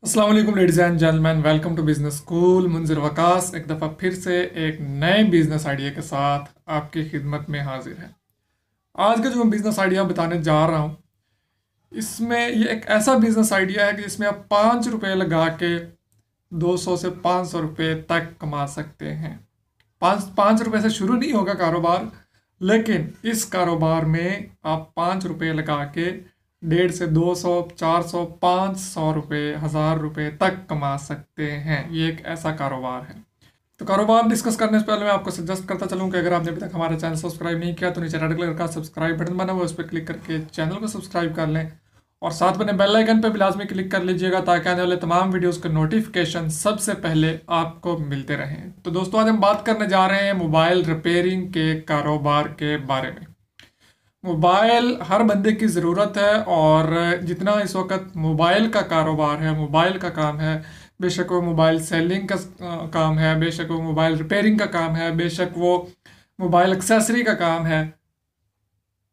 अस्सलाम वालेकुम ladies and gentleman, welcome to business school. Munzir Waqas एक दफ़ा फिर से एक नए बिजनेस आइडिया के साथ आपकी खिदमत में हाजिर है। आज का जो मैं बिजनेस आइडिया बताने जा रहा हूँ, इसमें ये एक ऐसा बिजनेस आइडिया है कि जिसमें आप 5 रुपये लगा के 200 से 500 रुपये तक कमा सकते हैं। 5 रुपये से शुरू नहीं होगा कारोबार, लेकिन इस कारोबार में आप 5 रुपये लगा के 150 से 200, 400, 500 रुपये, 1000 रुपये तक कमा सकते हैं। ये एक ऐसा कारोबार है। तो कारोबार डिस्कस करने से पहले मैं आपको सजेस्ट करता चलूं कि अगर आपने अभी तक हमारा चैनल सब्सक्राइब नहीं किया तो नीचे रेड कलर का सब्सक्राइब बटन बना हुआ है, उस पर क्लिक करके चैनल को सब्सक्राइब कर लें और साथ बने बेल आइकन पर भी लाजमी क्लिक कर लीजिएगा ताकि आने वाले तमाम वीडियोस के नोटिफिकेशन सबसे पहले आपको मिलते रहें। तो दोस्तों, आज हम बात करने जा रहे हैं मोबाइल रिपेयरिंग के कारोबार के बारे में। मोबाइल हर बंदे की ज़रूरत है और जितना इस वक्त मोबाइल का कारोबार है, मोबाइल का काम है, बेशक वो मोबाइल सेलिंग का काम है, बेशक वो मोबाइल रिपेयरिंग का काम है, बेशक वो मोबाइल एक्सेसरी का काम है,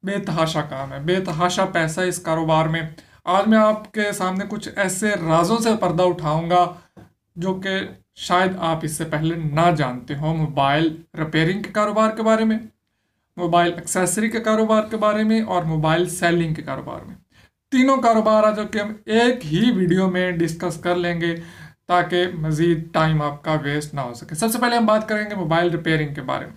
बेतहाशा काम है, बेतहाशा पैसा इस कारोबार में। आज मैं आपके सामने कुछ ऐसे राजों से पर्दा उठाऊंगा जो कि शायद आप इससे पहले ना जानते हो। मोबाइल रिपेयरिंग के कारोबार के बारे में, मोबाइल एक्सेसरी के कारोबार के बारे में और मोबाइल सेलिंग के कारोबार में। तीनों कारोबार आज जो कि हम एक ही वीडियो में डिस्कस कर लेंगे ताकि मज़ीद टाइम आपका वेस्ट ना हो सके। सबसे पहले हम बात करेंगे मोबाइल रिपेयरिंग के बारे में।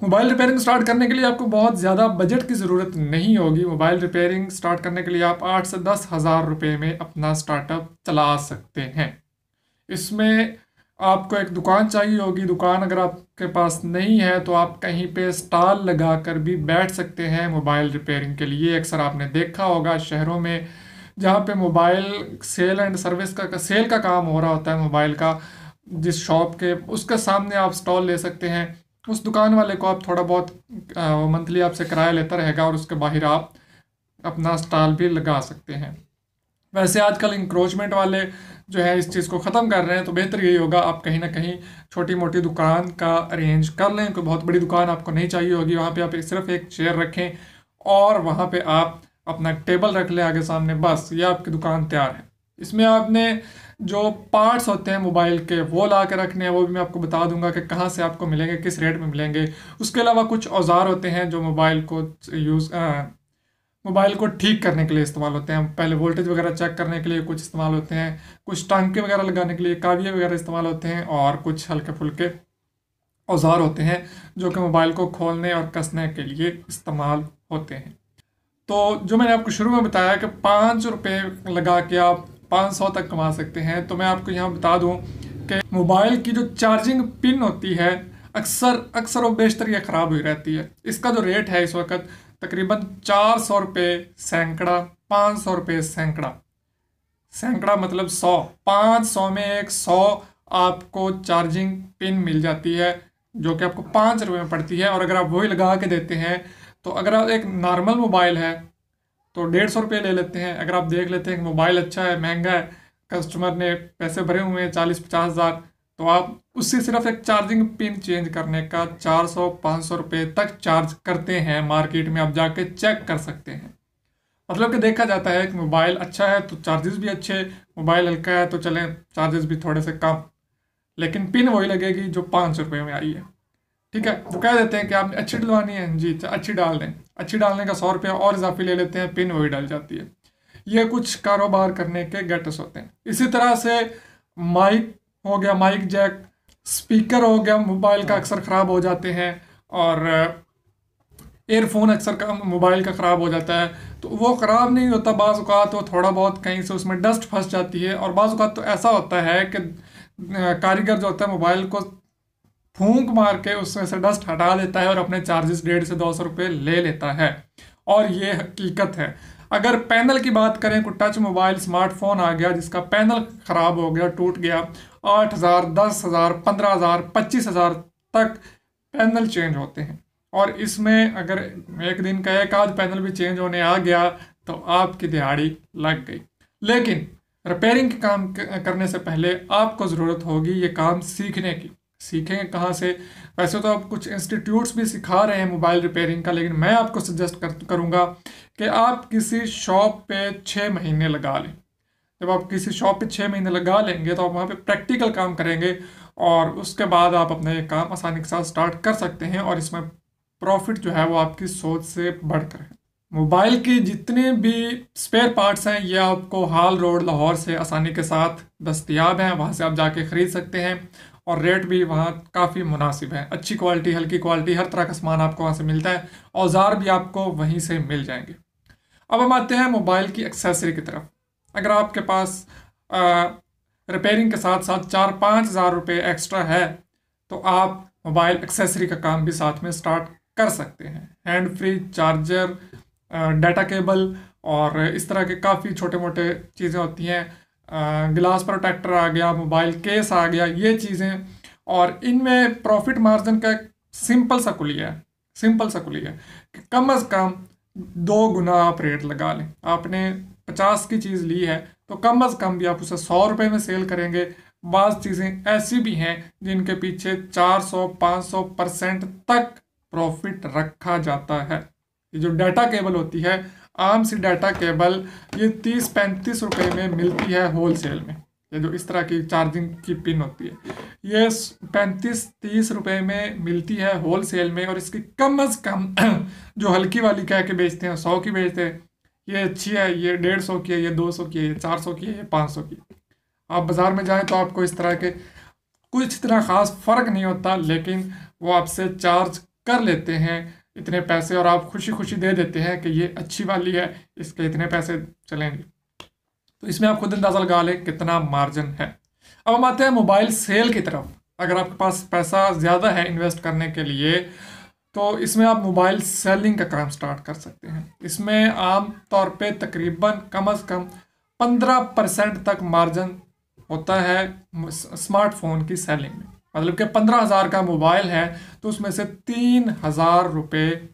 मोबाइल रिपेयरिंग स्टार्ट करने के लिए आपको बहुत ज़्यादा बजट की ज़रूरत नहीं होगी। मोबाइल रिपेयरिंग स्टार्ट करने के लिए आप 8 से 10 हज़ार रुपये में अपना स्टार्टअप चला सकते हैं। इसमें आपको एक दुकान चाहिए होगी। दुकान अगर आपके पास नहीं है तो आप कहीं पे स्टॉल लगा कर भी बैठ सकते हैं मोबाइल रिपेयरिंग के लिए। अक्सर आपने देखा होगा शहरों में जहाँ पे मोबाइल सेल एंड सर्विस का सेल का काम हो रहा होता है मोबाइल का, जिस शॉप के उसके सामने आप स्टॉल ले सकते हैं। उस दुकान वाले को आप थोड़ा बहुत मंथली आपसे किराया लेता रहेगा और उसके बाहर आप अपना स्टॉल भी लगा सकते हैं। वैसे आजकल इंक्रोचमेंट वाले जो है इस चीज़ को ख़त्म कर रहे हैं, तो बेहतर यही होगा आप कहीं ना कहीं छोटी मोटी दुकान का अरेंज कर लें। कोई बहुत बड़ी दुकान आपको नहीं चाहिए होगी, वहाँ पे आप सिर्फ एक चेयर रखें और वहाँ पे आप अपना टेबल रख लें आगे सामने, बस ये आपकी दुकान तैयार है। इसमें आपने जो पार्ट्स होते हैं मोबाइल के वो ला के रखने हैं, वो भी मैं आपको बता दूंगा कि कहाँ से आपको मिलेंगे, किस रेट में मिलेंगे। उसके अलावा कुछ औजार होते हैं जो मोबाइल को ठीक करने के लिए इस्तेमाल होते हैं। पहले वोल्टेज वगैरह चेक करने के लिए कुछ इस्तेमाल होते हैं, कुछ टांके वगैरह लगाने के लिए काविये वगैरह इस्तेमाल होते हैं और कुछ हल्के फुल्के औजार होते हैं जो कि मोबाइल को खोलने और कसने के लिए इस्तेमाल होते हैं। तो जो मैंने आपको शुरू में बताया कि 5 रुपये लगा के आप 500 तक कमा सकते हैं, तो मैं आपको यहाँ बता दूँ कि मोबाइल की जो चार्जिंग पिन होती है अक्सर वो बेशतर ये ख़राब हुई रहती है। इसका जो रेट है इस वक्त तकरीबन 400 रुपये सैकड़ा, 500 रुपये सैकड़ा। सैकड़ा मतलब 100, 500 में एक 100 आपको चार्जिंग पिन मिल जाती है जो कि आपको 5 रुपये में पड़ती है। और अगर आप वही लगा के देते हैं तो अगर आप एक नॉर्मल मोबाइल है तो 150 रुपये ले लेते हैं। अगर आप देख लेते हैं कि मोबाइल अच्छा है, महंगा है, कस्टमर ने पैसे भरे हुए हैं 40-50 हज़ार, तो आप उससे सिर्फ एक चार्जिंग पिन चेंज करने का 400-500 रुपये तक चार्ज करते हैं। मार्केट में आप जाके चेक कर सकते हैं। मतलब कि देखा जाता है कि मोबाइल अच्छा है तो चार्जेस भी अच्छे, मोबाइल हल्का है तो चलें चार्जेस भी थोड़े से कम, लेकिन पिन वही लगेगी जो 500 रुपये में आई है। ठीक है, तो कह देते हैं कि आपने अच्छी डलवानी है जी, अच्छी डाल दें। अच्छी डालने का 100 रुपया और इजाफी ले लेते हैं, पिन वही डल जाती है। ये कुछ कारोबार करने के गेटस होते हैं। इसी तरह से माइक हो गया, माइक जैक, स्पीकर हो गया, मोबाइल का अक्सर ख़राब हो जाते हैं, और एयरफोन अक्सर का मोबाइल का ख़राब हो जाता है। तो वो ख़राब नहीं होता, बाज़ औक़ात तो थोड़ा बहुत कहीं से उसमें डस्ट फंस जाती है, और बाज़ औक़ात तो ऐसा होता है कि कारीगर जो होता है मोबाइल को फूंक मार के उसमें से डस्ट हटा देता है और अपने चार्जेस 150 से 200 रुपये ले लेता है। और ये हकीकत है। अगर पैनल की बात करें, कोई टच मोबाइल स्मार्टफोन आ गया जिसका पैनल ख़राब हो गया, टूट गया, 8,000, 10,000, 15,000, 25,000 तक पैनल चेंज होते हैं। और इसमें अगर एक दिन का एक आध पैनल भी चेंज होने आ गया तो आपकी दिहाड़ी लग गई। लेकिन रिपेयरिंग के काम करने से पहले आपको ज़रूरत होगी ये काम सीखने की। सीखेंगे कहाँ से? वैसे तो आप कुछ इंस्टीट्यूट्स भी सिखा रहे हैं मोबाइल रिपेयरिंग का, लेकिन मैं आपको सजेस्ट करूँगा कि आप किसी शॉप पे 6 महीने लगा लें। जब आप किसी शॉप पे 6 महीने लगा लेंगे तो आप वहाँ पे प्रैक्टिकल काम करेंगे और उसके बाद आप अपना ये काम आसानी के साथ स्टार्ट कर सकते हैं और इसमें प्रॉफिट जो है वो आपकी सोच से बढ़कर है। मोबाइल की जितने भी स्पेयर पार्ट्स हैं ये आपको हाल रोड लाहौर से आसानी के साथ दस्तयाब हैं, वहाँ से आप जाके ख़रीद सकते हैं और रेट भी वहाँ काफ़ी मुनासिब है। अच्छी क्वालिटी, हल्की क्वालिटी, हर तरह का सामान आपको वहाँ से मिलता है। औजार भी आपको वहीं से मिल जाएंगे। अब हम आते हैं मोबाइल की एक्सेसरी की तरफ। अगर आपके पास रिपेयरिंग के साथ साथ 4-5 हज़ार रुपये एक्स्ट्रा है तो आप मोबाइल एक्सेसरी का काम भी साथ में स्टार्ट कर सकते हैं। Hand free, charger, data cable और इस तरह के काफ़ी छोटे मोटे चीज़ें होती हैं। ग्लास प्रोटेक्टर आ गया, मोबाइल केस आ गया, ये चीज़ें। और इनमें प्रॉफिट मार्जिन का एक सिंपल सा कुलिया है, सिंपल सा कुलिया है कि कम अज़ कम 2 गुना आप रेट लगा लें। आपने 50 की चीज़ ली है तो कम अज़ कम भी आप उसे 100 रुपये में सेल करेंगे। बाज़ चीज़ें ऐसी भी हैं जिनके पीछे 400-500% तक प्रॉफिट रखा जाता है। ये जो डाटा केबल होती है, आम सी डाटा केबल, ये 30-35 रुपये में मिलती है होलसेल में। ये जो इस तरह की चार्जिंग की पिन होती है ये 35-30 रुपये में मिलती है होलसेल में। और इसकी कम अज़ कम जो हल्की वाली कह के बेचते हैं 100 की बेचते हैं, ये अच्छी है, ये 150 की है, ये 200 की है, ये 400 की है, ये 500 की है। आप बाज़ार में जाएं तो आपको इस तरह के कुछ इतना ख़ास फ़र्क नहीं होता, लेकिन वो आपसे चार्ज कर लेते हैं इतने पैसे और आप खुशी खुशी दे देते हैं कि ये अच्छी वाली है, इसके इतने पैसे चलेंगे। तो इसमें आप खुद अंदाज़ा लगा लें कितना मार्जिन है। अब हम आते हैं मोबाइल सेल की तरफ। अगर आपके पास पैसा ज़्यादा है इन्वेस्ट करने के लिए तो इसमें आप मोबाइल सेलिंग का काम स्टार्ट कर सकते हैं। इसमें आम तौर पे तकरीबन कम अज़ कम 15% तक मार्जिन होता है स्मार्टफोन की सेलिंग में। मतलब कि 15,000 का मोबाइल है तो उसमें से 3,000 रुपये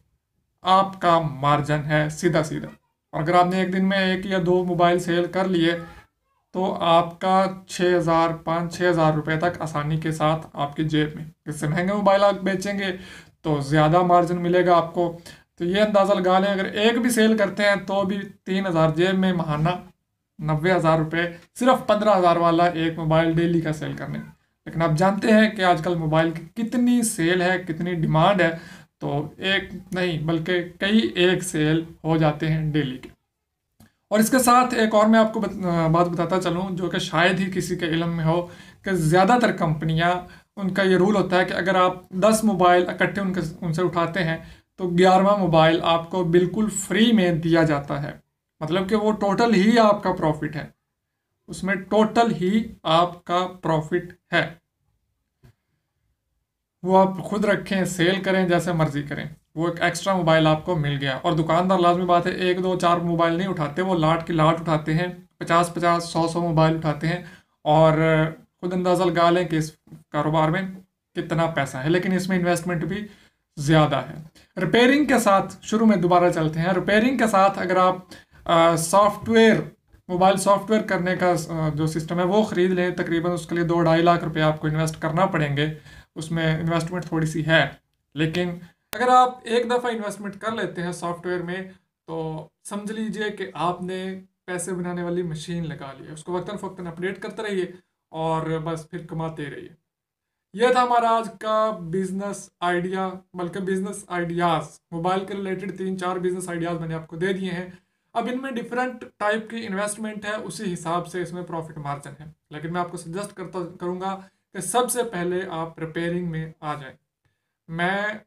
आपका मार्जिन है सीधा सीधा। और अगर आपने एक दिन में 1 या 2 मोबाइल सेल कर लिए तो आपका 6,000, 5-6 हज़ार रुपये तक आसानी के साथ आपकी जेब में। इससे महंगे मोबाइल आप बेचेंगे तो ज़्यादा मार्जिन मिलेगा आपको। तो ये अंदाज़ा लगा लें अगर एक भी सेल करते हैं तो भी 3,000 जेब में, महाना 90,000 रुपये सिर्फ 15,000 वाला एक मोबाइल डेली का सेल करने। लेकिन आप जानते हैं कि आजकल मोबाइल की कितनी सेल है, कितनी डिमांड है, तो एक नहीं बल्कि कई एक सेल हो जाते हैं डेली के। और इसके साथ एक और मैं आपको बात बताता चलूँ जो कि शायद ही किसी के इल्म में हो कि ज़्यादातर कंपनियां, उनका ये रूल होता है कि अगर आप 10 मोबाइल इकट्ठे उनसे उठाते हैं तो 11वां मोबाइल आपको बिल्कुल फ्री में दिया जाता है। मतलब कि वो टोटल ही आपका प्रॉफिट है, उसमें टोटल ही आपका प्रॉफिट है। वो आप खुद रखें, सेल करें, जैसे मर्जी करें, वो एक एक्स्ट्रा मोबाइल आपको मिल गया। और दुकानदार लाजमी बात है 1, 2, 4 मोबाइल नहीं उठाते, वो लाट की लाट उठाते हैं, 50-50, 100-100 मोबाइल उठाते हैं। और खुद अंदाज़ा लगा लें कि इस कारोबार में कितना पैसा है, लेकिन इसमें इन्वेस्टमेंट भी ज़्यादा है। रिपेयरिंग के साथ शुरू में दोबारा चलते हैं। रिपेयरिंग के साथ अगर आप सॉफ्टवेयर, मोबाइल सॉफ्टवेयर करने का जो सिस्टम है वो ख़रीद लें, तकरीबन उसके लिए 2-2.5 लाख रुपए आपको इन्वेस्ट करना पड़ेंगे। उसमें इन्वेस्टमेंट थोड़ी सी है, लेकिन अगर आप एक दफ़ा इन्वेस्टमेंट कर लेते हैं सॉफ्टवेयर में तो समझ लीजिए कि आपने पैसे बनाने वाली मशीन लगा ली है। उसको वक्तन फ़वक्तन अपडेट करते रहिए और बस फिर कमाते रहिए। यह था हमारा आज का बिजनेस आइडिया, बल्कि बिजनेस आइडियाज़। मोबाइल के रिलेटेड 3-4 बिजनेस आइडियाज़ मैंने आपको दे दिए हैं। अब इनमें डिफरेंट टाइप की इन्वेस्टमेंट है, उसी हिसाब से इसमें प्रॉफिट मार्जिन है। लेकिन मैं आपको सजेस्ट करूँगा कि सबसे पहले आप रिपेयरिंग में आ जाएं।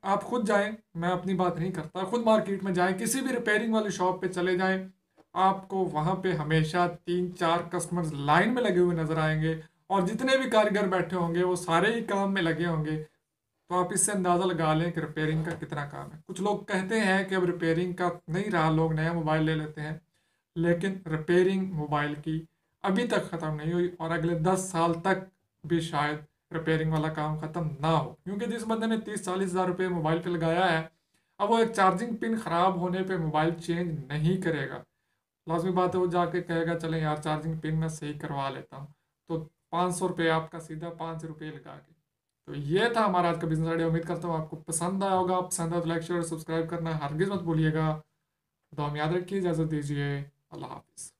आप खुद जाएं, मैं अपनी बात नहीं करता, खुद मार्केट में जाएं, किसी भी रिपेयरिंग वाली शॉप पे चले जाएं, आपको वहाँ पे हमेशा 3-4 कस्टमर्स लाइन में लगे हुए नज़र आएंगे और जितने भी कारीगर बैठे होंगे वो सारे ही काम में लगे होंगे। तो आप इससे अंदाज़ा लगा लें कि रिपेयरिंग का कितना काम है। कुछ लोग कहते हैं कि अब रिपेयरिंग का नहीं रहा, लोग नया मोबाइल ले लेते हैं, लेकिन रिपेयरिंग मोबाइल की अभी तक ख़त्म नहीं हुई और अगले 10 साल तक भी शायद रिपेयरिंग वाला काम ख़त्म ना हो। क्योंकि जिस बंदे ने 30-40 हज़ार रुपये मोबाइल पे लगाया है, अब वो एक चार्जिंग पिन ख़राब होने पे मोबाइल चेंज नहीं करेगा। लाजमी बात है वो जाके कहेगा चलें यार चार्जिंग पिन मैं सही करवा लेता हूँ, तो 500 रुपये आपका सीधा 5 रुपये लगा के। तो ये था हमारा आज का बिजनेस आइडिया। उम्मीद करता हूँ आपको पसंद आया होगा। पसंद आया तो लाइक शेयर सब्सक्राइब करना हरगिज़ मत भूलिएगा। दुआ में याद रखिए, इजाज़त दीजिए, अल्लाह हाफिज़।